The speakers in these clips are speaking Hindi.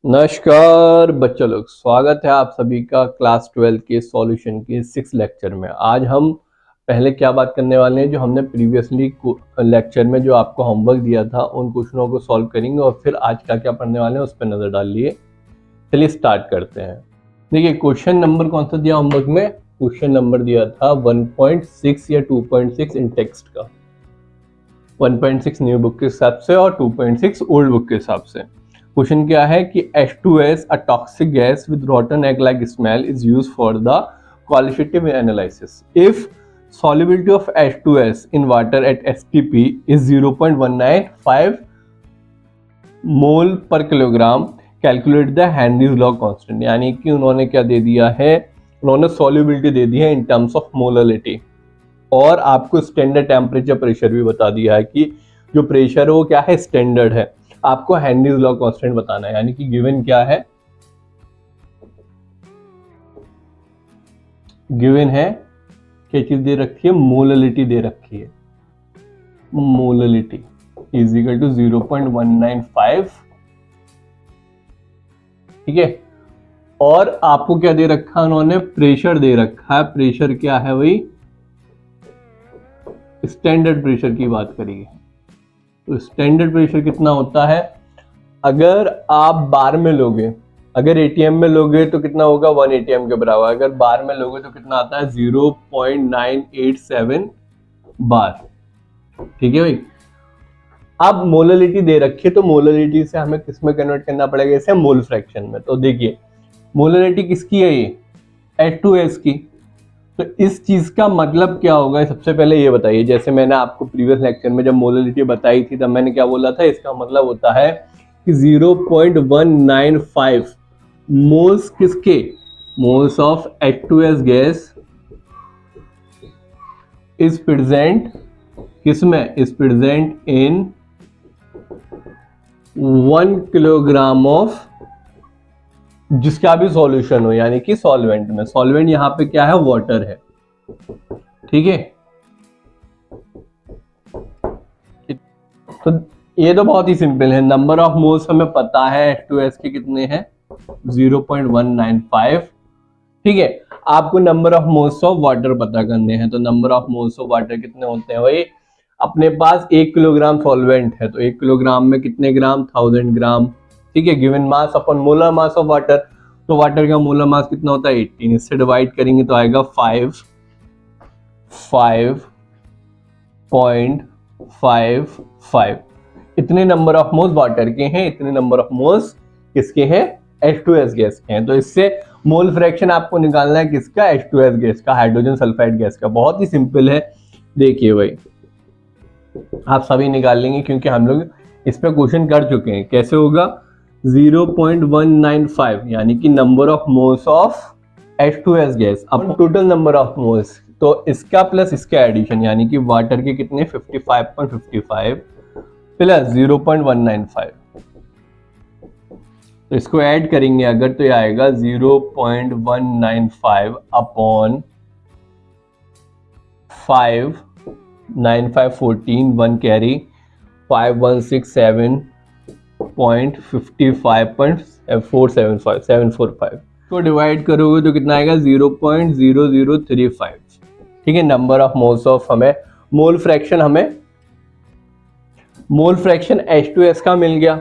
नमस्कार बच्चों लोग, स्वागत है आप सभी का क्लास 12 के सॉल्यूशन के 6 लेक्चर में। आज हम पहले क्या बात करने वाले हैं, जो हमने प्रीवियसली लेक्चर में जो आपको होमवर्क दिया था उन क्वेश्चनों को सॉल्व करेंगे और फिर आज का क्या पढ़ने वाले हैं उस पर नज़र डाल लिए। चलिए स्टार्ट करते हैं। देखिए क्वेश्चन नंबर कौन सा दिया होमवर्क में, क्वेश्चन नंबर दिया था 1.6 या 2.6 इन टेक्स्ट का। 1.6 न्यू बुक के हिसाब से और 2.6 ओल्ड बुक के हिसाब से। क्वेश्चन क्या है कि H2S, a toxic gas with rotten egg-like smell, is used for the qualitative analysis. If solubility of H2S in water at SPP is 0.195 मोल पर kilogram, calculate the Henry's law constant. यानी कि उन्होंने क्या दे दिया है, उन्होंने सॉल्युबिलिटी दे दी है इन टर्म्स ऑफ मोलरिटी और आपको स्टैंडर्ड टेम्परेचर प्रेशर भी बता दिया है कि जो प्रेशर है वो क्या है, स्टैंडर्ड है। आपको हेनरीज लॉ कांस्टेंट बताना है, यानी कि गिवन क्या है, गिवन है क्या चीज दे रखी है, मोलरिटी दे रखी है। मोलरिटी इज इक्वल टू 0.195, ठीक है। और आपको क्या दे रखा है, उन्होंने प्रेशर दे रखा है। प्रेशर क्या है भाई, स्टैंडर्ड प्रेशर की बात करिए तो स्टैंडर्ड प्रेशर कितना होता है, अगर आप बार में लोगे, अगर एटीएम में लोगे तो कितना होगा 1 एटीएम के बराबर, अगर बार में लोगे तो कितना आता है 0.987 बार, ठीक है भाई। अब मोलरिटी दे रखी है तो मोलरिटी से हमें किस में कन्वर्ट करना पड़ेगा, इसे मोल फ्रैक्शन में। तो देखिए मोलरिटी किसकी है, ये H2S की। तो इस चीज का मतलब क्या होगा, सबसे पहले ये बताइए। जैसे मैंने आपको प्रीवियस लेक्चर में जब मोलरिटी बताई थी तब मैंने क्या बोला था, इसका मतलब होता है कि 0.195 मोल्स किसके, moles of H2S gas is present किसमें, is present in 1 kilogram of जिसका भी सॉल्यूशन हो, यानी कि सॉल्वेंट में। सॉल्वेंट यहां पे क्या है, वाटर है, ठीक है। तो ये तो बहुत ही सिंपल है। नंबर ऑफ मोल्स हमें पता है H2S के कितने हैं, 0.195, ठीक है। आपको number of moles of water पता करने हैं, तो number of moles of water कितने होते हैं भाई, अपने पास 1 किलोग्राम सॉल्वेंट है तो 1 किलोग्राम में कितने ग्राम, 1000 ग्राम, ठीक है। Given mass upon molar mass of water, तो वाटर का मोलर मास कितना होता है 18, इससे डिवाइड करेंगे तो आएगा 5.55। इतने नंबर ऑफ मोल्स वाटर के हैं, इतने नंबर ऑफ मोल्स किसके हैं, H2S गैस के हैं। तो इससे मोल फ्रैक्शन आपको निकालना है किसका, H2S गैस का, हाइड्रोजन सल्फाइड गैस का। बहुत ही सिंपल है, देखिए भाई आप सभी निकाल लेंगे क्योंकि हम लोग इस पे क्वेश्चन कर चुके हैं। कैसे होगा, 0.195 यानी कि number of moles of H2S gas अब टोटल नंबर ऑफ मोल्स, तो इसका प्लस इसका एडिशन, यानी कि वाटर के कितने 55.55 प्लस 0.195, तो इसको ऐड करेंगे अगर तो ये आएगा 0.195 अपॉन 5, 9 5 14, 1 कैरी 5167.55.475 तो डिवाइड करोगे तो कितना आएगा 0.0035, ठीक है। नंबर ऑफ मोल्स ऑफ हमें मोल फ्रैक्शन H2S का मिल गया,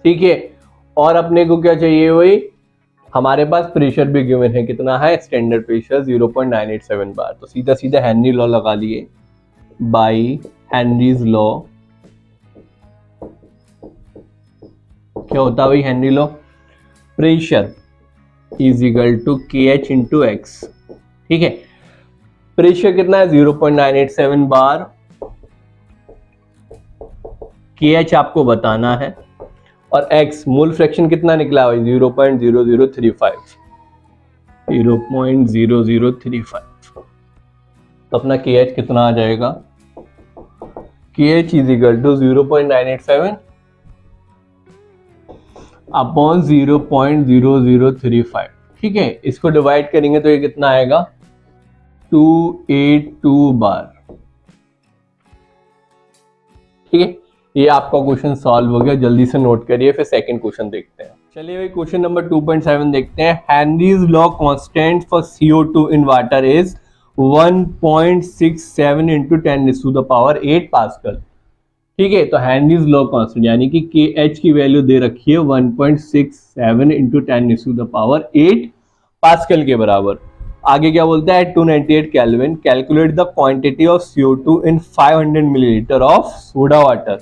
ठीक है। और अपने को क्या चाहिए वही, हमारे पास प्रेशर भी गिवन है, कितना है, स्टैंडर्ड प्रेशर 0.987 बार। तो सीधा सीधा हेनरी लॉ लगा लिए, बाई हेनरीज लॉ। क्या होता है भाई Henry law, pressure is equal to KH into x, ठीक है। प्रेशर कितना है 0.987 बार, KH आपको बताना है, और x मोल फ्रैक्शन कितना निकला भाई 0.0035, 0.0035। तो अपना KH कितना आ जाएगा, KH is equal to 0.987 upon 0.0035, ठीक है। इसको डिवाइड करेंगे तो ये कितना आएगा 282 बार, ठीक है। ये आपका क्वेश्चन सॉल्व हो गया, जल्दी से नोट करिए, फिर सेकंड क्वेश्चन देखते हैं। चलिए भाई क्वेश्चन नंबर 2.7 देखते हैं। Henry's law constant for CO2 in water is 1.67 into 10⁸ pascal. ठीक है, तो हेनरीज लॉ कांस्टेंट यानी कि KH की वैल्यू दे रखी है 1.67 इंटू 10⁸ पास्कल के बराबर। आगे क्या बोलता है, 298 kelvin, calculate the quantity of CO2 in 500 millilitre of soda water.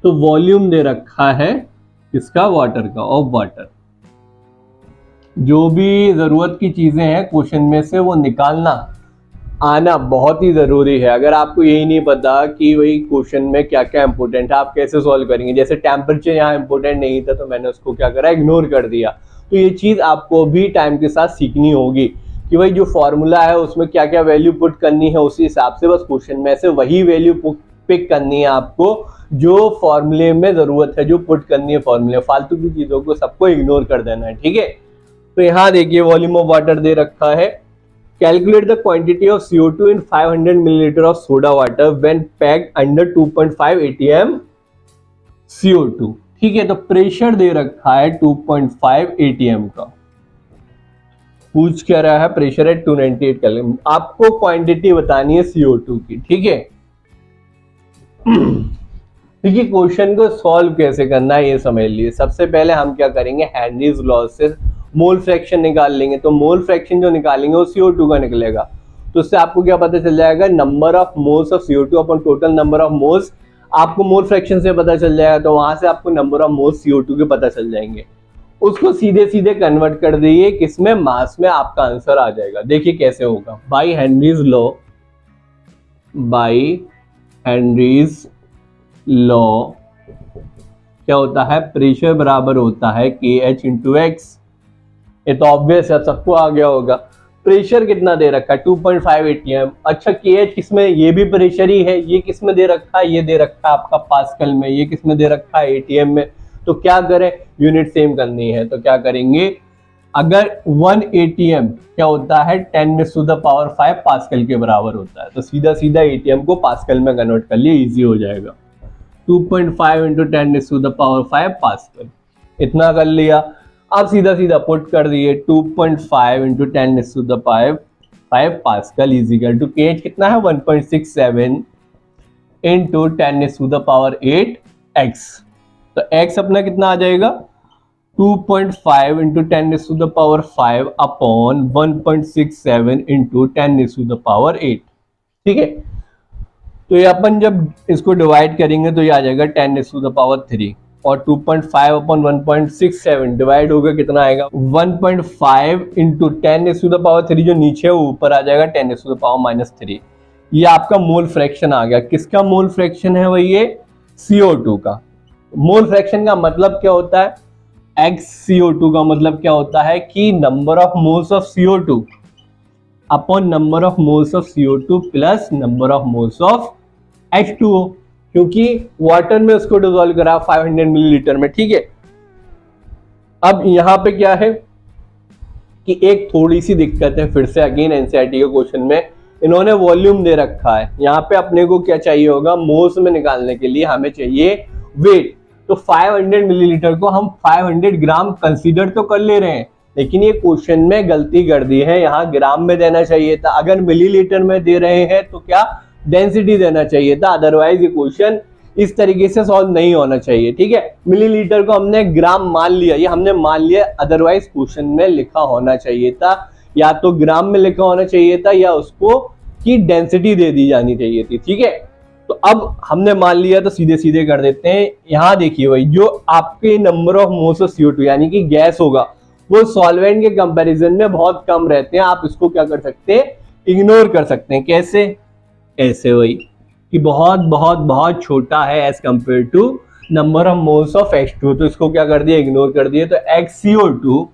तो वॉल्यूम दे रखा है इसका वाटर का, ऑफ वाटर। जो भी जरूरत की चीजें हैं क्वेश्चन में से वो निकालना आना बहुत ही जरूरी है। अगर आपको यही नहीं पता कि वही क्वेश्चन में क्या क्या इंपॉर्टेंट है, आप कैसे सॉल्व करेंगे। जैसे टेम्परेचर यहाँ इंपॉर्टेंट नहीं था तो मैंने उसको क्या करा, इग्नोर कर दिया। तो ये चीज आपको भी टाइम के साथ सीखनी होगी कि भाई जो फॉर्मूला है उसमें क्या क्या वैल्यू पुट करनी है, उसी हिसाब से बस क्वेश्चन में से वही वैल्यू पिक करनी है आपको जो फॉर्मूले में जरूरत है, जो पुट करनी है फॉर्मूले। फालतू की चीजों को सबको इग्नोर कर देना है, ठीक है। तो यहाँ देखिए वॉल्यूम ऑफ वाटर दे रखा है, calculate the quantity of CO2 in 500 millilitre of soda water when packed under 2.5 ATM CO2। ठीक है, तो प्रेशर दे रखा है 2.5 ATM का। पूछ क्या रहा है, प्रेशर है 298 केल्विन। आपको क्वांटिटी बतानी है CO2 की, ठीक है। देखिए क्वेश्चन को सॉल्व कैसे करना है ये समझ लिए। सबसे पहले हम क्या करेंगे, हेनरीज लॉ से मोल फ्रैक्शन निकाल लेंगे। तो मोल फ्रैक्शन जो निकालेंगे वो CO2 का निकलेगा। तो उससे आपको क्या पता चल जाएगा, number of moles of CO2 upon total number of moles आपको मोल फ्रैक्शन से पता चल जाएगा। तो वहां से आपको नंबर ऑफ मोल्स CO2 के पता चल जाएंगे। उसको सीधे सीधे कन्वर्ट कर दिए किसमें, मास में, आपका आंसर आ जाएगा। देखिए कैसे होगा, बाई हेनरीज लॉ क्या होता है, प्रेशर बराबर होता है KH इंटू X। ये तो ऑब्वियस है, सबको आ गया होगा। प्रेशर कितना दे रखा है, 2.5 ATM। अच्छा KH किसमें, ये भी प्रेशर ही है। ये किसमें दे रखा है, ये दे रखा है आपका पास्कल में। ये किसमें दे रखा है, ATM में। तो क्या करें, यूनिट सेम करनी है। तो क्या करेंगे, अगर 1 ATM क्या होता है 10⁵ पास्कल के बराबर होता है, तो सीधा सीधा ATM को पास्कल में कन्वर्ट कर लिए, इजी हो जाएगा। 2.5 इंटू 10⁵ पास्कल, इतना कर लिया। अब सीधा सीधा पुट कर दिए 2.5 into 10⁵ pascal is equal to KH कितना है 1.67 इंटू 10⁸ X। तो X अपना कितना आ जाएगा 2.5 इंटू 10⁵ अपॉन 1.67 इंटू 10⁸। ठीक है, तो ये अपन जब इसको डिवाइड करेंगे तो ये आ जाएगा 10⁻³ और 2.5 अपॉन 1.67 डिवाइड होगा कितना आएगा 1.5 इंटू 10⁻³ जो नीचे है वो ऊपर आ जाएगा 10⁻⁻3। ये आपका मोल फ्रैक्शन आ गया। किसका मोल फ्रैक्शन है वही, ये CO2 का। मोल फ्रैक्शन का मतलब क्या होता है, XCO2 का मतलब क्या होता है कि number of moles of CO2 upon number of moles of CO2 plus number of moles of H2O, क्योंकि वाटर में उसको डिसॉल्व करा 500 मिलीलीटर में। ठीक है, अब यहां पे क्या है कि एक थोड़ी सी दिक्कत है, फिर से अगेन एनसीईआरटी के क्वेश्चन में इन्होंने वॉल्यूम दे रखा है। यहाँ पे अपने को क्या चाहिए होगा, मोल्स में निकालने के लिए हमें चाहिए वेट। तो 500 मिलीलीटर को हम 500 ग्राम कंसीडर तो कर ले रहे हैं, लेकिन ये क्वेश्चन में गलती कर दी है, यहाँ ग्राम में देना चाहिए था। अगर मिलीलीटर में दे रहे हैं तो क्या डेंसिटी देना चाहिए था, अदरवाइज ये क्वेश्चन इस तरीके से सॉल्व नहीं होना चाहिए। ठीक है, मिलीलीटर को हमने ग्राम मान लिया, ये हमने मान लिया, अदरवाइज क्वेश्चन में लिखा होना चाहिए था, या तो ग्राम में लिखा होना चाहिए था या उसको की डेंसिटी दे दी जानी चाहिए थी। ठीक है, तो अब हमने मान लिया तो सीधे सीधे कर देते हैं। यहाँ देखिए भाई, जो आपके number of moles of CO2 यानी कि गैस होगा वो सॉल्वेंट के कंपैरिजन में बहुत कम रहते हैं। आप इसको क्या कर सकते हैं, इग्नोर कर सकते हैं। कैसे, ऐसे वही कि बहुत बहुत बहुत छोटा है as compare to number of moles of H2O। तो इसको क्या कर दिया, इग्नोर कर दिए। तो XCO2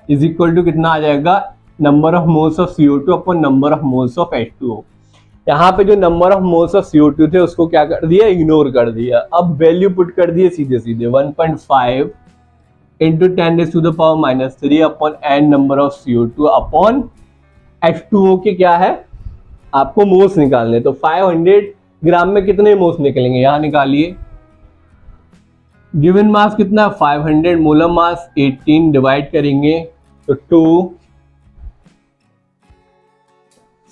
इज इक्वल टू कितना आ जाएगा, number of moles of CO2 upon number of moles of H2O। यहाँ पे जो number of moles of CO2 थे उसको क्या कर दिया, इग्नोर कर दिया। अब वैल्यू पुट कर दिए सीधे सीधे 1.5 into 10⁻³ upon n number of CO2 upon H2O के क्या है, आपको मोल्स निकालने। तो 500 ग्राम में कितने मोल्स निकलेंगे, यहाँ निकालिए गिवन मास कितना 500, मोलर मास 18, डिवाइड करेंगे तो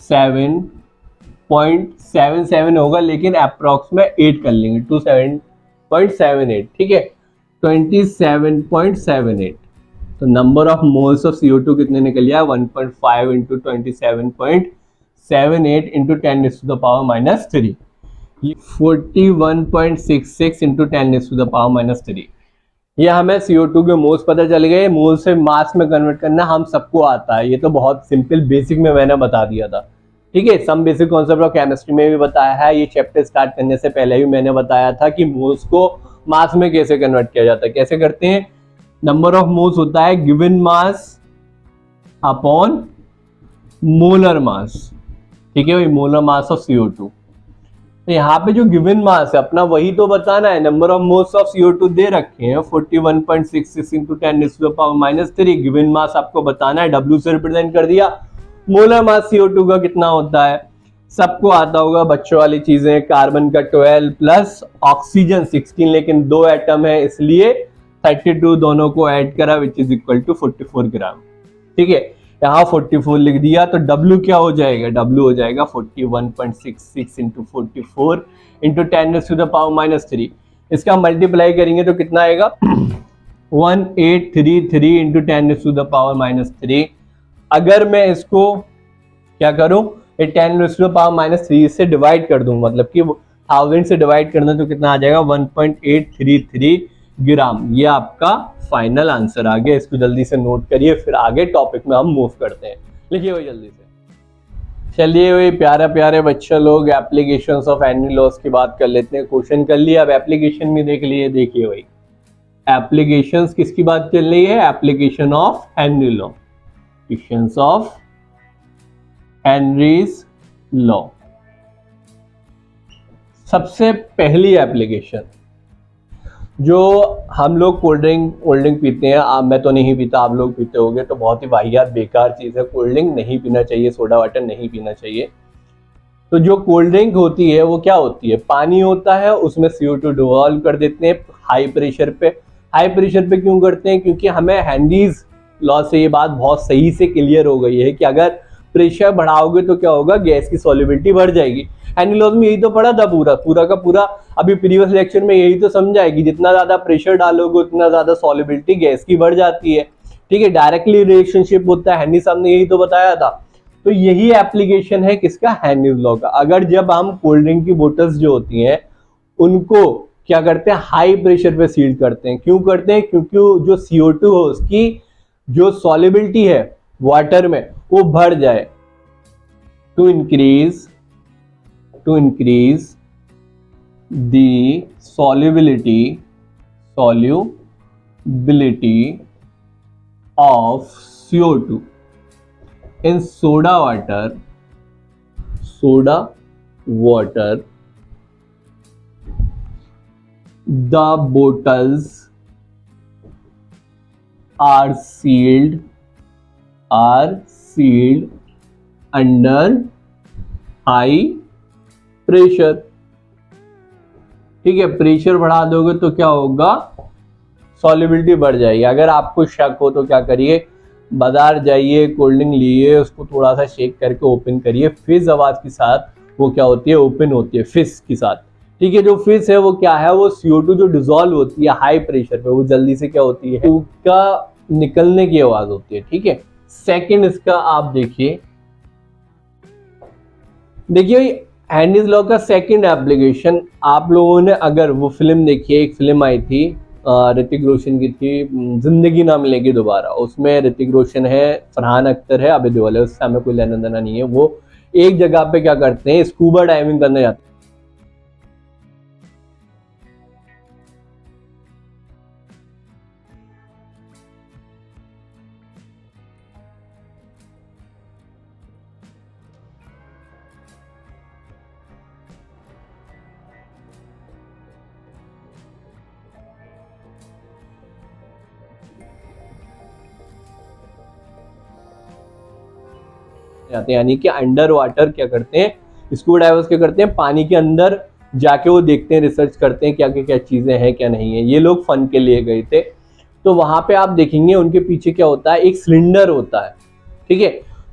27.77 होगा, लेकिन अप्रॉक्स में 8 कर लेंगे, 27.78, ठीक है, 27.78। तो number of moles of CO2 कितने निकल गया, 1.5 इंटू 27.78 इंटू 10⁻⁻3, ये 41.66 इंटू 10⁻⁻3। ये हमें CO2 के मोल्स पता चल गए। मोल से मास में कन्वर्ट करना हम सबको आता है, ये तो बहुत सिंपल बेसिक में मैंने बता दिया था, ठीक है। Some basic concept of chemistry में भी बताया है, ये चैप्टर स्टार्ट करने से पहले भी मैंने बताया था कि मोल्स को मास में कैसे कन्वर्ट किया जाता है। कैसे करते हैं, नंबर ऑफ मोल्स होता है given mass upon molar mass, ठीक है भाई, मोलर मास ऑफ CO2। तो यहाँ पे जो गिवन मास है अपना वही तो बताना है, number of moles of CO2 दे रखे हैं 41.66 इंटू 10⁻⁻3, गिवन मास आपको बताना है, W से रिप्रेजेंट कर दिया। मोलर मास CO2 का कितना होता है, सबको आता होगा, बच्चों वाली चीजें, कार्बन का 12 प्लस ऑक्सीजन 16, लेकिन 2 एटम है इसलिए 32 दोनों को ऐड करा विच इज इक्वल टू 44 ग्राम, ठीक है। यहाँ 44 लिख दिया तो W क्या हो जाएगा, W हो जाएगा 41.66 इंटू 44 इंटू 10⁻⁻3। इसका मल्टीप्लाई करेंगे तो कितना आएगा 1833 इंटू 10⁻⁻3। अगर मैं इसको क्या करूं, 10⁻⁻3 से डिवाइड कर दूं, मतलब कि 1000 से डिवाइड करना तो कितना आ जाएगा 1.833 ग्राम। ये आपका फाइनल आंसर आ गया। इसको जल्दी से नोट करिए, फिर आगे टॉपिक में हम मूव करते हैं। लिखिए भाई जल्दी से। चलिए भाई प्यारे प्यारे बच्चे लोग, एप्लीकेशंस ऑफ हेनरी लॉस की बात कर लेते हैं। क्वेश्चन कर लिया, अब एप्लीकेशन भी देख लिए। देखिए भाई एप्लीकेशंस किसकी बात चल रही है, application of Henry law, applications of Henry's law. सबसे पहली एप्लीकेशन, जो हम लोग कोल्ड ड्रिंक पीते हैं, मैं तो नहीं पीता, आप लोग पीते होंगे, तो बहुत ही वाहियात बेकार चीज़ है, कोल्ड ड्रिंक नहीं पीना चाहिए, सोडा वाटर नहीं पीना चाहिए। तो जो कोल्ड ड्रिंक होती है वो क्या होती है, पानी होता है, उसमें CO2 डिवॉल्व कर देते हैं हाई प्रेशर पे। हाई प्रेशर पे क्यों करते हैं, क्योंकि हमें हेनरीज लॉ से ये बात बहुत सही से क्लियर हो गई है कि अगर प्रेशर बढ़ाओगे तो क्या होगा, गैस की सॉल्युबिलिटी बढ़ जाएगी। हेनरी लॉ में यही तो पढ़ा था, पूरा का पूरा अभी प्रीवियस लेक्चर में यही तो समझा है कि जितना ज्यादा प्रेशर डालोगे उतना ज्यादा सॉल्युबिलिटी गैस की बढ़ जाती है, ठीक है, डायरेक्टली रिलेशनशिप होता है। हेनरी साहब ने यही तो बताया था। तो यही एप्लीकेशन है किसका, हेनरीज लॉ का। अगर जब हम कोल्ड ड्रिंक की बोतल्स जो होती हैं उनको क्या करते हैं, हाई प्रेशर पे सील करते हैं। क्यों करते हैं, क्योंकि जो CO2 है उसकी जो सॉल्युबिलिटी है वाटर में वो बढ़ जाए, to increase the solubility of CO2 in soda water, the bottles are sealed under high pressure, ठीक है। प्रेशर बढ़ा दोगे तो क्या होगा, सॉल्युबिलिटी बढ़ जाएगी। अगर आपको शक हो तो क्या करिए, बाजार जाइए, कोल्ड ड्रिंक लिए, उसको थोड़ा सा शेक करके ओपन करिए, फिज आवाज के साथ वो क्या होती है, ओपन होती है फिज के साथ, ठीक है। जो फिज है वो क्या है, वो CO2 जो डिसॉल्व होती है हाई प्रेशर पे, वो जल्दी से क्या होती है, उसका निकलने की आवाज होती है, ठीक है। सेकेंड इसका आप देखिए हेनरीज लॉ का सेकंड एप्लीकेशन। आप लोगों ने अगर वो फिल्म देखी है, एक फिल्म आई थी ऋतिक रोशन की थी, जिंदगी ना मिलेगी दोबारा, उसमें ऋतिक रोशन है, फरहान अख्तर है, अभय देओल है, उससे हमें कोई लेना देना नहीं है। वो एक जगह पे क्या करते हैं, स्कूबा डाइविंग करने जाते हैं। यानी कि अंडर वाटर क्या करते हैं, स्कूबा डाइवर्स क्या करते हैं, पानी के अंदर जाके वो देखते हैं, रिसर्च करते हैं क्या क्या क्या चीज़ें हैं क्या नहीं है। ये लोग फन के लिए गए थे। तो वहाँ पे आप देखेंगे उनके पीछे क्या होता है, एक सिलेंडर होता है, ठीक है।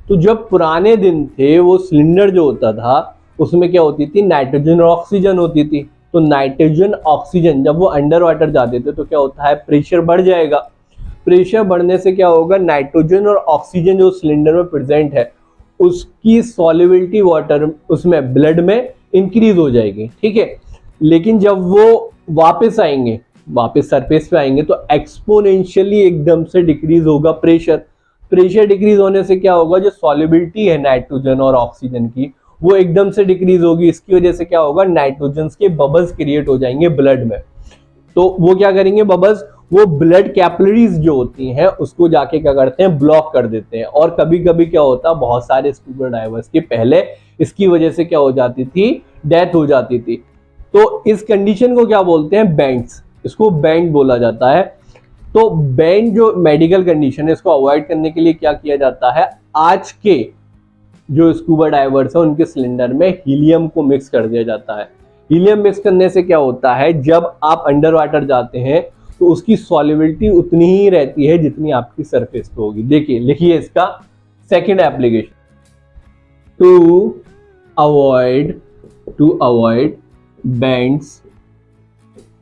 तो जब पुराने दिन थे वो सिलेंडर जो होता था उसमें क्या होती थी, नाइट्रोजन और ऑक्सीजन होती थी। तो नाइट्रोजन ऑक्सीजन जब वो अंडर वाटर जाते थे तो क्या होता है, प्रेशर बढ़ जाएगा। प्रेशर बढ़ने से क्या होगा, नाइट्रोजन और ऑक्सीजन जो सिलेंडर में प्रेजेंट है उसकी सॉल्युबिलिटी वाटर उसमें ब्लड में इंक्रीज हो जाएगी, ठीक है। लेकिन जब वो वापस आएंगे, वापस सरफेस पे आएंगे तो एक्सपोनेंशियली एकदम से डिक्रीज होगा प्रेशर। प्रेशर डिक्रीज होने से क्या होगा, जो सॉल्युबिलिटी है नाइट्रोजन और ऑक्सीजन की वो एकदम से डिक्रीज होगी। इसकी वजह से क्या होगा, नाइट्रोजन के बबल्स क्रिएट हो जाएंगे ब्लड में। तो वो क्या करेंगे बबल्स, वो ब्लड कैपिलरीज जो होती हैं उसको जाके क्या करते हैं, ब्लॉक कर देते हैं। और कभी कभी क्या होता है, बहुत सारे स्कूबा डाइवर्स के पहले इसकी वजह से क्या हो जाती थी, डेथ हो जाती थी। तो इस कंडीशन को क्या बोलते हैं, बैंड्स, इसको बैंड बोला जाता है। तो बैंड जो मेडिकल कंडीशन है इसको अवॉइड करने के लिए क्या किया जाता है, आज के जो स्कूबा डाइवर्स है उनके सिलेंडर में हीलियम को मिक्स कर दिया जाता है। हीलियम मिक्स करने से क्या होता है, जब आप अंडर वाटर जाते हैं तो उसकी सॉल्युबिलिटी उतनी ही रहती है जितनी आपकी सरफेस पे होगी। देखिए लिखिए इसका second application, to avoid bends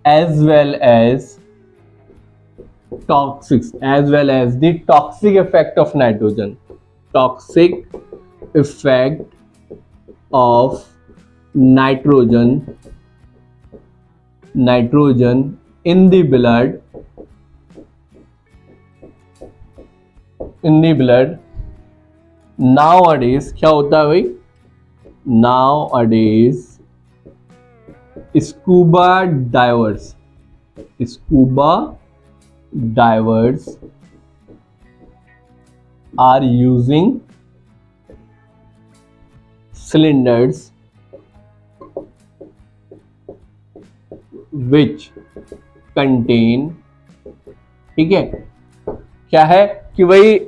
as well as the toxic effect of nitrogen, toxic effect of nitrogen in the blood, nowadays क्या होता है भाई, nowadays scuba divers are using cylinders which contain, ठीक है, क्या है कि भाई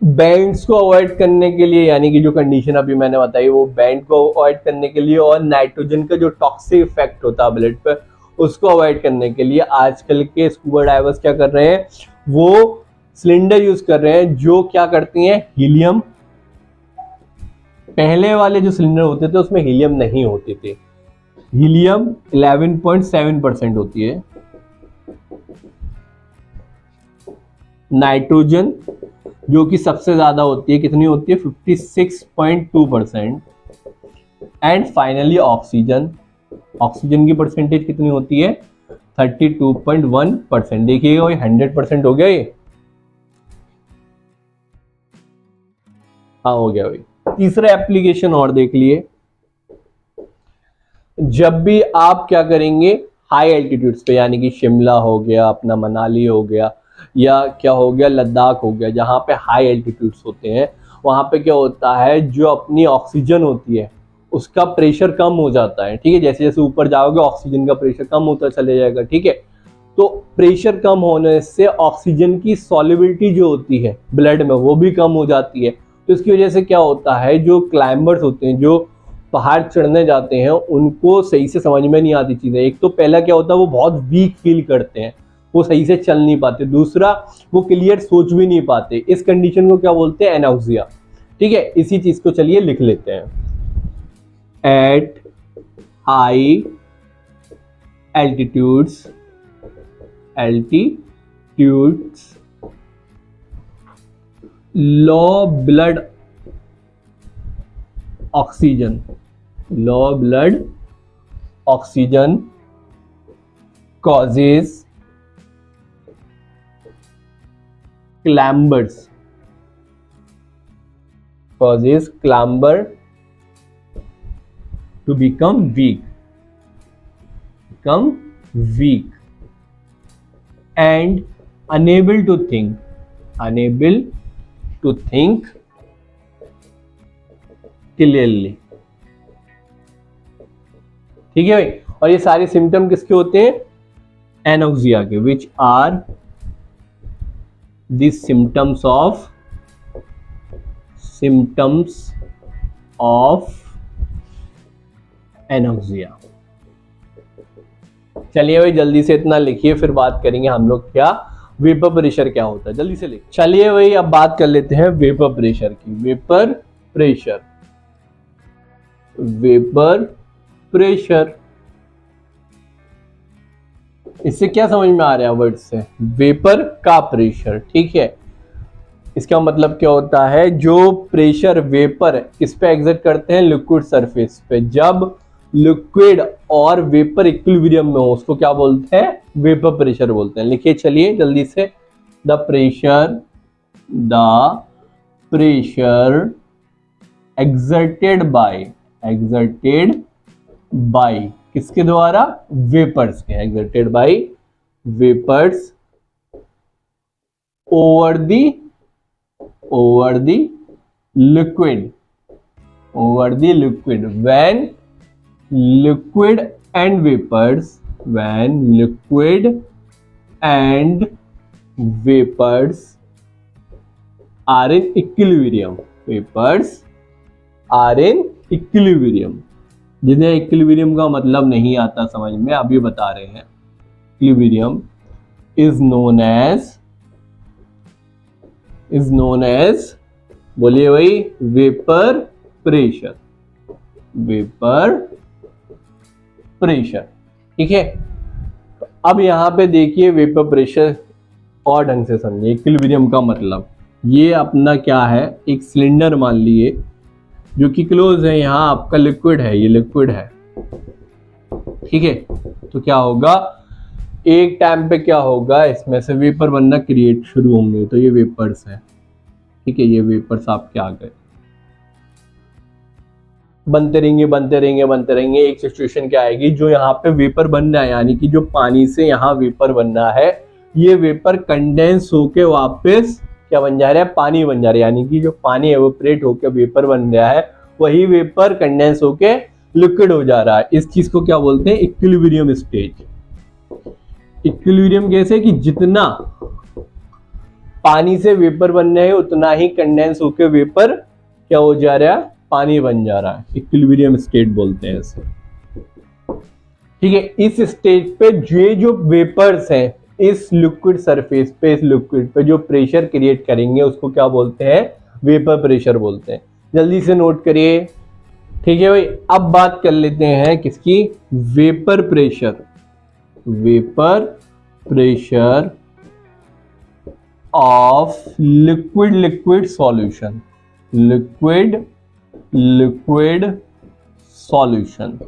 बैंड्स को अवॉइड करने के लिए, यानी कि जो कंडीशन अभी मैंने बताई वो बैंड को अवॉइड करने के लिए और नाइट्रोजन का जो टॉक्सिक इफेक्ट होता है ब्लड पर उसको अवॉइड करने के लिए आजकल के स्कूबा डाइवर्स क्या कर रहे हैं, वो सिलेंडर यूज कर रहे हैं जो क्या करती हैं, हीलियम। पहले वाले जो सिलेंडर होते थे उसमें हीलियम नहीं होती थी, हीलियम 11.7% होती है। नाइट्रोजन जो कि सबसे ज्यादा होती है, कितनी होती है, 56.2%। एंड फाइनली ऑक्सीजन की परसेंटेज कितनी होती है, 32.1%। देखिएगा भाई 100% हो गया ये, हाँ हो गया भाई। तीसरा एप्लीकेशन और देख लिए, जब भी आप क्या करेंगे हाई एल्टीट्यूड्स पे, यानी कि शिमला हो गया, अपना मनाली हो गया, या क्या हो गया लद्दाख हो गया, जहाँ पे हाई एल्टीट्यूड्स होते हैं वहाँ पे क्या होता है, जो अपनी ऑक्सीजन होती है उसका प्रेशर कम हो जाता है, ठीक है। जैसे जैसे ऊपर जाओगे ऑक्सीजन का प्रेशर कम होता चले जाएगा, ठीक है। तो प्रेशर कम होने से ऑक्सीजन की सॉल्युबिलिटी जो होती है ब्लड में वो भी कम हो जाती है। तो इसकी वजह से क्या होता है, जो क्लाइंबर्स होते हैं, जो पहाड़ चढ़ने जाते हैं, उनको सही से समझ में नहीं आती चीज़ें। एक तो पहला क्या होता है, वो बहुत वीक फील करते हैं, वो सही से चल नहीं पाते। दूसरा, वो क्लियर सोच भी नहीं पाते। इस कंडीशन को क्या बोलते हैं, एनॉक्सिया, ठीक है। इसी चीज़ को चलिए लिख लेते हैं। At high altitudes low blood oxygen causes clamber to become weak and unable to think clearly, ठीक है भाई। और ये सारे सिम्टम किसके होते हैं, एनॉक्सिया के, which are the symptoms of anoxia. चलिए भाई जल्दी से इतना लिखिए, फिर बात करेंगे हम लोग क्या वेपर प्रेशर क्या होता है। जल्दी से लिखिए। चलिए भाई अब बात कर लेते हैं वेपर प्रेशर की। वेपर प्रेशर, वेपर प्रेशर, इससे क्या समझ में आ रहा है वर्ड से? वेपर का प्रेशर, ठीक है। इसका मतलब क्या होता है? जो प्रेशर वेपर किस पे एग्जर्ट करते हैं? लिक्विड सरफेस पे। जब लिक्विड और वेपर इक्विलिब्रियम में हो उसको क्या बोलते हैं? वेपर प्रेशर बोलते हैं। लिखिए चलिए जल्दी से। द प्रेशर exerted by किसके द्वारा? वेपर्स के। exerted by vapours over the liquid when liquid and vapors are in equilibrium. Vapors are in equilibrium. जिन्हें इक्विलिब्रियम का मतलब नहीं आता समझ में, अभी बता रहे हैं। इक्विलिब्रियम is known as बोलिए भाई वेपर प्रेशर। वेपर प्रेशर, ठीक है। तो अब यहां पे देखिए वेपर प्रेशर और ढंग से समझिए। इक्विलिब्रियम का मतलब ये अपना क्या है? एक सिलेंडर मान लिए जो कि क्लोज है। यहाँ आपका लिक्विड है, ये लिक्विड है, ठीक है। तो क्या होगा? एक टाइम पे क्या होगा? इसमें से वेपर बनना क्रिएट शुरू होंगे। तो ये वेपर्स है, ठीक है। ये वेपर्स आपके आ गए, बनते रहेंगे। एक सिचुएशन क्या आएगी? जो यहाँ पे वेपर बनना है, यानी कि जो पानी से यहाँ वेपर बनना है, ये वेपर कंडेंस होके वापस क्या बन जा रहा है? पानी बन जा रहा है। यानी कि जो पानी एवोपरेट होके वेपर बन रहा है, वही वेपर कंडेंस होके लिक्विड हो जा रहा है। इस चीज को क्या बोलते हैं? Equilibrium stage. इक्विलिब्रियम कैसे? कि जितना पानी से वेपर बन रहा है उतना ही कंडेंस होके वेपर क्या हो जा रहा है? पानी बन जा रहा है। इक्विलिब्रियम स्टेट बोलते हैं इसे, ठीक है। इस स्टेज पे जो वेपर्स हैं इस लिक्विड सरफेस पे, इस लिक्विड पे जो प्रेशर क्रिएट करेंगे उसको क्या बोलते हैं? वेपर प्रेशर बोलते हैं। जल्दी से नोट करिए, ठीक है भाई। अब बात कर लेते हैं किसकी? Vapour pressure. Vapour pressure of liquid solution. Liquid solution.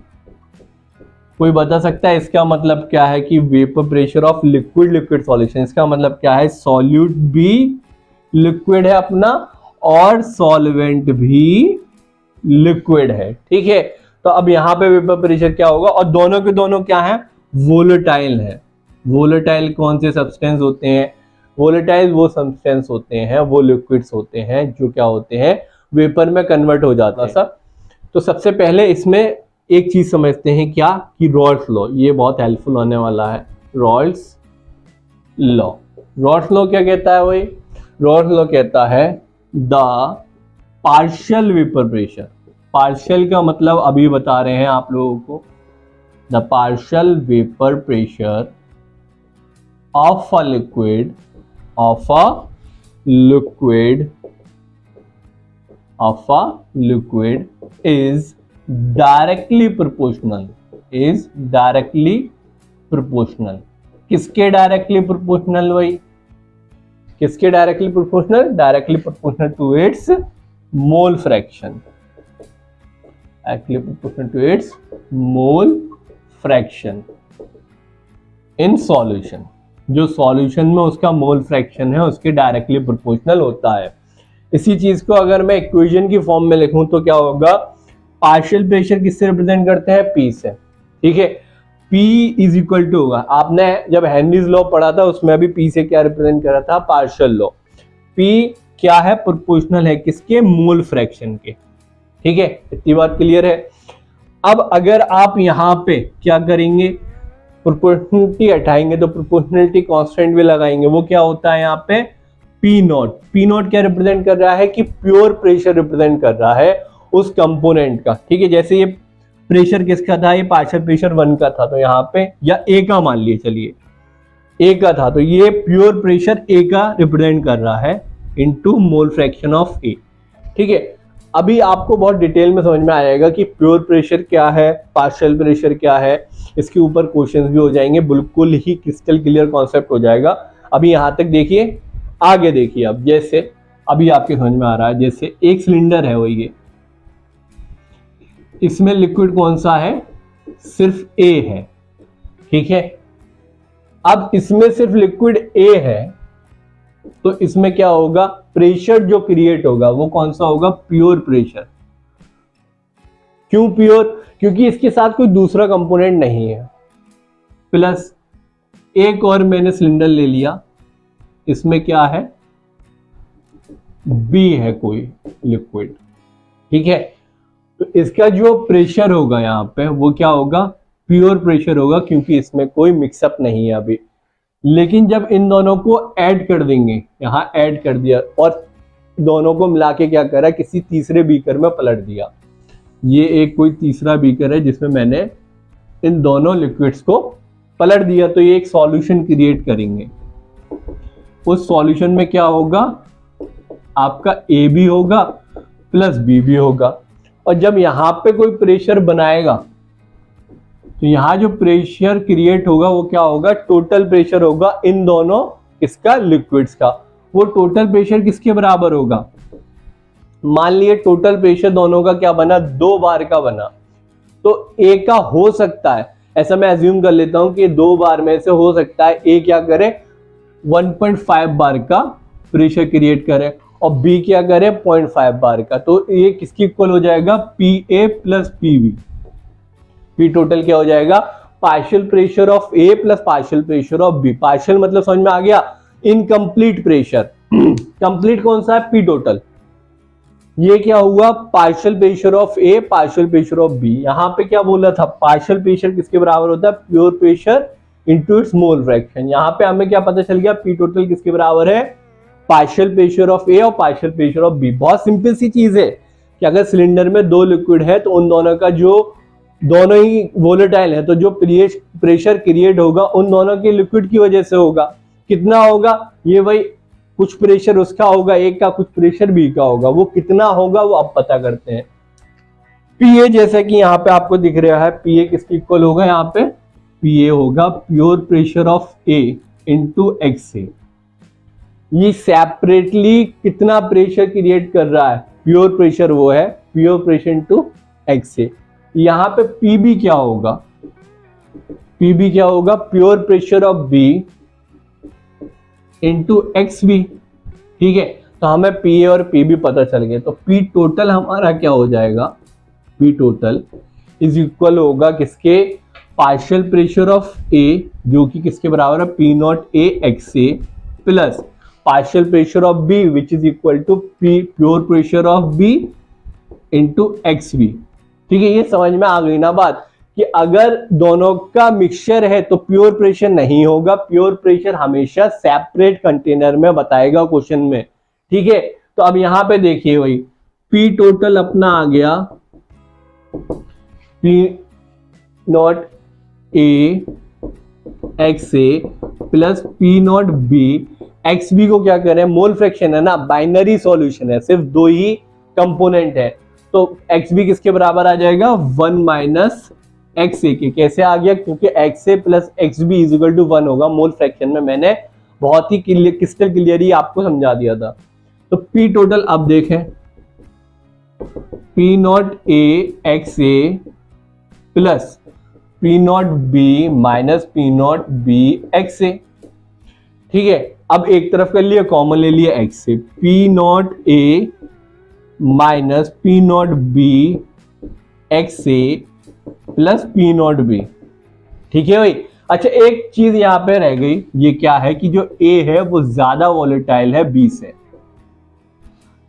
कोई बता सकता है इसका मतलब क्या है? कि vapour pressure of liquid solution, इसका मतलब क्या है? सॉल्यूट भी लिक्विड है अपना और सॉल्वेंट भी लिक्विड है, ठीक है। तो अब यहाँ पे वेपर प्रेशर क्या होगा? और दोनों के दोनों क्या है? वोलेटाइल है। वोलेटाइल कौन से सब्सटेंस होते हैं? वोलेटाइल वो सब्सटेंस होते हैं, वो लिक्विड्स होते हैं जो क्या होते हैं? वेपर में कन्वर्ट हो जाता है सब। तो सबसे पहले इसमें एक चीज समझते हैं क्या? कि रॉल्स लॉ, ये बहुत हेल्पफुल होने वाला है। रॉल्स लॉ क्या कहता है भाई? रॉल्स लॉ कहता है the partial vapour pressure. Partial का मतलब अभी बता रहे हैं आप लोगों को। The partial vapour pressure of a liquid is directly proportional किसके डायरेक्टली प्रोपोर्शनल भाई? किसके directly proportional? Directly proportional to its mole fraction. Mole fraction in solution. जो सॉल्यूशन में उसका मोल फ्रैक्शन है उसके डायरेक्टली प्रोपोर्शनल होता है। इसी चीज को अगर मैं इक्वेशन की फॉर्म में लिखूं तो क्या होगा? पार्शियल प्रेशर किससे रिप्रेजेंट करते हैं? P से, ठीक है। P इज इक्वल टू होगा, आपने जब हेनरीज लॉ पढ़ा था उसमें भी P से क्या रिप्रेजेंट करा था? Partial law. P क्या है? प्रोपोर्शनल है किसके? मोल फ्रैक्शन के, ठीक है। इतनी बात क्लियर है। अब अगर आप यहाँ पे क्या करेंगे? प्रोपोर्शनलिटी हटाएंगे तो प्रोपोर्शनलिटी कांस्टेंट भी लगाएंगे। वो क्या होता है यहाँ पे? P नॉट क्या रिप्रेजेंट कर रहा है? कि प्योर प्रेशर रिप्रेजेंट कर रहा है उस कंपोनेंट का, ठीक है। जैसे ये प्रेशर किसका था, ये पार्शियल प्रेशर 1 का था, तो यहाँ पे या ए का मान लिए, चलिए ए का था, तो ये प्योर प्रेशर ए का रिप्रेजेंट कर रहा है इनटू मोल फ्रैक्शन ऑफ ए। ठीक है, अभी आपको बहुत डिटेल में समझ में आएगा कि प्योर प्रेशर क्या है, पार्शियल प्रेशर क्या है, इसके ऊपर क्वेश्चंस भी हो जाएंगे, बिल्कुल ही क्रिस्टल क्लियर कॉन्सेप्ट हो जाएगा। अभी यहाँ तक देखिए, आगे देखिए। अब जैसे अभी आपके समझ में आ रहा है, जैसे एक सिलेंडर है, वही है, इसमें लिक्विड कौन सा है, सिर्फ ए है। ठीक है, अब इसमें सिर्फ लिक्विड ए है, तो इसमें क्या होगा, प्रेशर जो क्रिएट होगा वो कौन सा होगा, प्योर प्रेशर। क्यों प्योर, क्योंकि इसके साथ कोई दूसरा कंपोनेंट नहीं है। प्लस एक और मैंने सिलेंडर ले लिया, इसमें क्या है, बी है कोई लिक्विड। ठीक है, तो इसका जो प्रेशर होगा यहाँ पे वो क्या होगा, प्योर प्रेशर होगा, क्योंकि इसमें कोई मिक्सअप नहीं है अभी। लेकिन जब इन दोनों को ऐड कर देंगे, यहाँ ऐड कर दिया और दोनों को मिला के क्या करा, किसी तीसरे बीकर में पलट दिया। ये एक कोई तीसरा बीकर है जिसमें मैंने इन दोनों लिक्विड्स को पलट दिया, तो ये एक सॉल्यूशन क्रिएट करेंगे। उस सॉल्यूशन में क्या होगा, आपका ए भी होगा प्लस बी भी होगा, और जब यहाँ पे कोई प्रेशर बनाएगा तो यहाँ जो प्रेशर क्रिएट होगा वो क्या होगा, टोटल प्रेशर होगा इन दोनों इसका लिक्विड्स का। वो टोटल प्रेशर किसके बराबर होगा, मान लिए टोटल प्रेशर दोनों का क्या बना, 2 बार का बना, तो ए का हो सकता है, ऐसा मैं अज्यूम कर लेता हूं कि 2 बार में से हो सकता है ए क्या करे, 1.5 बार का प्रेशर क्रिएट करे और बी क्या करे, 0.5 बार का। तो ये किसकी इक्वल हो जाएगा, P A plus P B. P total क्या हो जाएगा, partial pressure of A plus partial pressure of B. Partial मतलब समझ में आ गया, इनकम्प्लीट प्रेशर। कंप्लीट कौन सा है, पी टोटल। ये क्या हुआ, partial pressure of A partial pressure of B. यहां पे क्या बोला था, पार्शियल प्रेशर किसके बराबर होता है, pure pressure into its mole fraction. यहां पे हमें क्या पता चल गया, पी टोटल किसके बराबर है, पार्शियल प्रेशर ऑफ ए और पार्शियल प्रेशर ऑफ बी। बहुत सिंपल सी चीज है कि अगर सिलेंडर में 2 लिक्विड है तो उन दोनों का जो दोनों ही वोलेटाइल है, तो जो प्रेशर क्रिएट होगा उन दोनों के लिक्विड की वजह से होगा। कितना होगा, ये वही कुछ प्रेशर उसका होगा एक का, कुछ प्रेशर बी का होगा, वो कितना होगा वो आप पता करते हैं। पीए जैसे कि यहाँ पे आपको दिख रहा है, पीए किसकी इक्वल होगा, यहाँ पे पीए होगा pure pressure of A into X A. ये सेपरेटली कितना प्रेशर क्रिएट कर रहा है, प्योर प्रेशर वो है pure pressure into X A. यहाँ पे पीबी क्या होगा, पीबी क्या होगा, pure pressure of B into X B. ठीक है, तो हमें पी ए और पी बी पता चल गए, तो पी टोटल हमारा क्या हो जाएगा, पी टोटल इज इक्वल होगा किसके, पार्शियल प्रेशर ऑफ ए जो कि किसके बराबर है, P not A X A plus partial pressure of B which is equal to P pure pressure of B into X B. ठीक है, ये समझ में आ गई ना बात कि अगर दोनों का मिक्सचर है तो प्योर प्रेशर नहीं होगा, प्योर प्रेशर हमेशा सेपरेट कंटेनर में बताएगा क्वेश्चन में। ठीक है, तो अब यहां पे देखिए वही पी टोटल अपना आ गया, P not A X A plus P not B X B को क्या करें, मोल फ्रैक्शन है ना, बाइनरी सॉल्यूशन है, सिर्फ 2 ही कंपोनेंट है, तो एक्स बी किसके बराबर आ जाएगा, 1 माइनस एक्स ए के। कैसे आ गया, क्योंकि X A plus X B is equal to 1 होगा मोल फ्रैक्शन में, मैंने बहुत ही क्रिस्टल क्लियर ही आपको समझा दिया था। तो पी टोटल अब देखें, P not A X A plus P not B minus P not B X A. ठीक है, अब एक तरफ कर लिया, कॉमन ले लिया एक्स से, P not a minus P not B X A plus P not be. ठीक है भाई, अच्छा एक चीज यहां पे रह गई, ये क्या है कि जो ए है वो ज्यादा वोलेटाइल है बी से,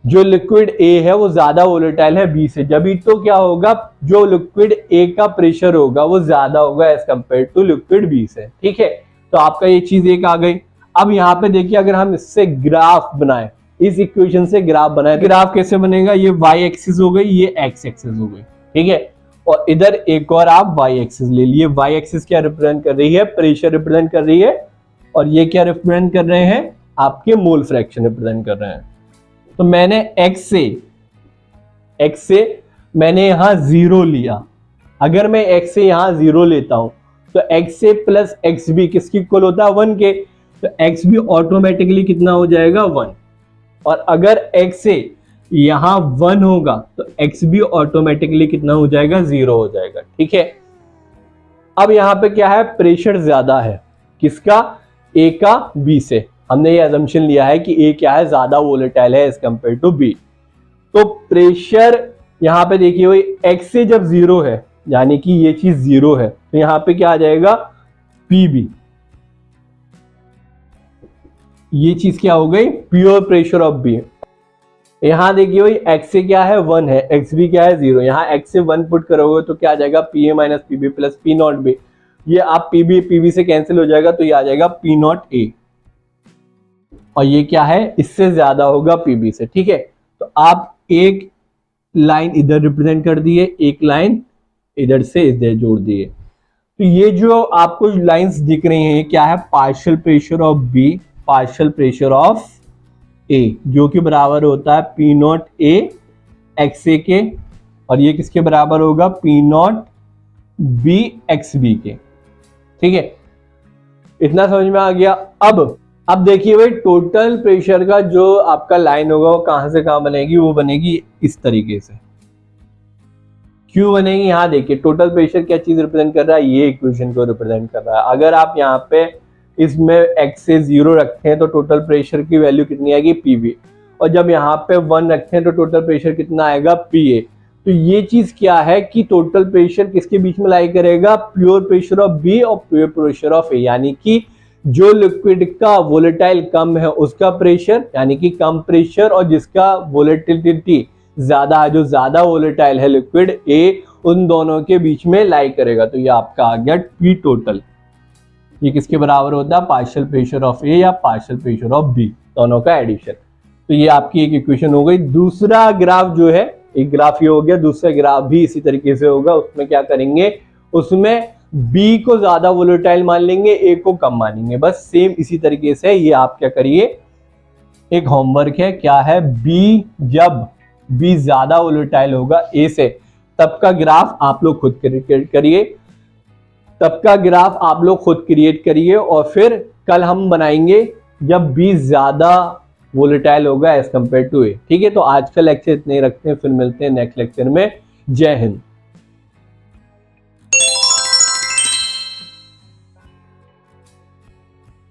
जो लिक्विड ए है वो ज्यादा वोलेटाइल है बी से, जब तो क्या होगा, जो लिक्विड ए का प्रेशर होगा वो ज्यादा होगा as compare to liquid B से। ठीक है, तो आपका ये चीज एक आ गई। अब यहाँ पे देखिए, अगर हम इससे ग्राफ बनाए, इस इक्वेशन से ग्राफ बनाए, ग्राफ कैसे बनेगा, ये y एक्सिस हो गई, ये x एक्सिस हो गई। ठीक है, और इधर एक और आप वाई एक्सिस ले लिए। वाई एक्सिस क्या रिप्रेजेंट कर रही है? प्रेशर रिप्रेजेंट कर रही है, और ये क्या रिप्रेजेंट कर रहे हैं? आपके मोल फ्रैक्शन रिप्रेजेंट कर रहे हैं। तो मैंने एक्स से मैंने यहां 0 लिया। अगर मैं x से यहां 0 लेता हूं तो x से प्लस एक्स भी किसकी इक्वल होता है? 1 के। तो x भी ऑटोमेटिकली कितना हो जाएगा? 1। और अगर x से यहां 1 होगा तो x भी ऑटोमेटिकली कितना हो जाएगा? 0 हो जाएगा। ठीक है, अब यहां पे क्या है? प्रेशर ज्यादा है। किसका? a का b से। हमने ये अजम्पशन लिया है कि a क्या है? ज्यादा वोलेटाइल है एज कंपेयर टू b। तो प्रेशर यहां पे देखिए भाई, x से जब 0 है यानी कि ये चीज 0 है, तो यहां पे क्या आ जाएगा? PB। ये चीज क्या हो गई? Pure pressure of B। यहां देखिए भाई, x से क्या है? 1 है, x भी क्या है? 0। यहां x से 1 पुट करोगे तो क्या आ जाएगा? PA minus PB plus P not B। ये आप PB से कैंसिल हो जाएगा तो ये आ जाएगा P नॉट A। और ये क्या है? इससे ज्यादा होगा PB से। ठीक है, तो आप एक लाइन इधर रिप्रेजेंट कर दिए, एक लाइन इधर से इधर जोड़ दिए। तो ये जो आपको लाइंस दिख रही हैं, ये क्या है? Partial pressure of B, partial pressure of A, जो कि बराबर होता है P नॉट A XA के, और ये किसके बराबर होगा? P नॉट B XB के। ठीक है, इतना समझ में आ गया। अब देखिए भाई, टोटल प्रेशर का जो आपका लाइन होगा वो कहां से कहां बनेगी? वो बनेगी इस तरीके से। क्यों बनेगी? यहाँ देखिए, टोटल प्रेशर क्या चीज रिप्रेजेंट कर रहा है? ये इक्वेशन को रिप्रेजेंट कर रहा है। अगर आप यहाँ पे इसमें x से 0 रखते हैं तो टोटल प्रेशर की वैल्यू कितनी आएगी? PV। और जब यहाँ पे 1 रखते हैं तो टोटल प्रेशर कितना आएगा? PA। तो ये चीज क्या है कि टोटल प्रेशर किसके बीच में लाई करेगा? प्योर प्रेशर ऑफ B और प्योर प्रेशर ऑफ A, यानी कि जो लिक्विड का वोलेटाइल कम है उसका प्रेशर, यानी कि कम प्रेशर, और जिसका वोलेटिलिटी ज्यादा है, जो ज्यादा वोलेटाइल है लिक्विड A, उन दोनों के बीच में लाई करेगा। तो ये आपका आ गया P टोटल। ये किसके बराबर होता है? पार्शियल प्रेशर ऑफ A या पार्शियल प्रेशर ऑफ B, दोनों का एडिशन। तो ये आपकी एक इक्वेशन हो गई। दूसरा ग्राफ जो है, एक ग्राफ ये हो गया, दूसरा ग्राफ भी इसी तरीके से होगा। उसमें क्या करेंगे? उसमें B को ज्यादा वोलेटाइल मान लेंगे, A को कम मानेंगे, बस सेम इसी तरीके से। ये आप क्या करिए, एक होमवर्क है, क्या है? जब B ज्यादा वोलेटाइल होगा A से, तब का ग्राफ आप लोग खुद क्रिएट करिए, और फिर कल हम बनाएंगे जब B ज्यादा वोलेटाइल होगा एज कंपेयर टू A। ठीक है, तो आज का लेक्चर इतने ही रखते हैं, फिर मिलते हैं नेक्स्ट लेक्चर में। जय हिंद।